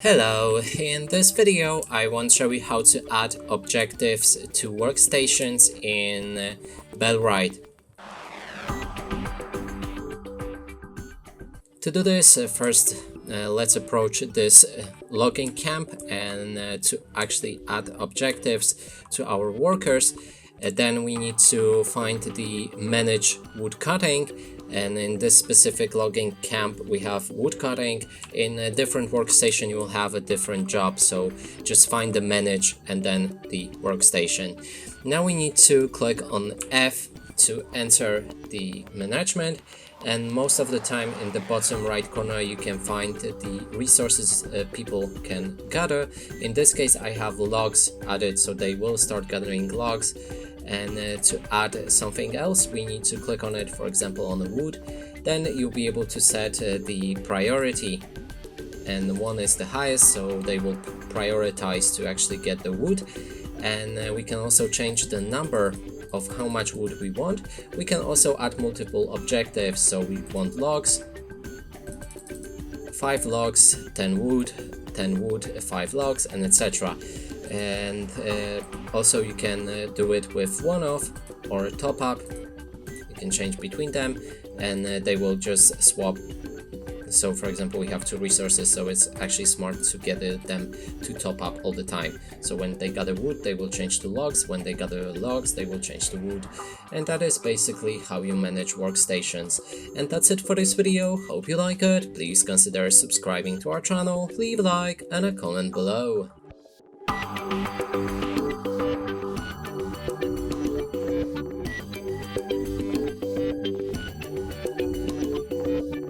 Hello, in this video I want to show you how to add objectives to workstations in Bellwright. To do this, first let's approach this logging camp and to actually add objectives to our workers. Then we need to find the manage wood cutting, and in this specific logging camp we have wood cutting. In a different workstation you will have a different job, so just find the manage and then the workstation. Now we need to click on F to enter the management, and most of the time in the bottom right corner you can find the resources people can gather. In this case I have logs added, so they will start gathering logs. And to add something else we need to click on it, for example on the wood. Then you'll be able to set the priority, and 1 is the highest, so they will prioritize to actually get the wood. And we can also change the number of how much wood we want. We can also add multiple objectives, so we want logs, 5 logs, 10 wood, 5 logs, and etc. And also you can do it with one-off or top up. You can change between them, and they will just swap. So for example we have 2 resources, so it's actually smart to get them to top up all the time. So when they gather wood they will change to logs, when they gather logs they will change to wood. And that is basically how you manage workstations. And that's it for this video. Hope you like it. Please consider subscribing to our channel, leave a like and a comment below.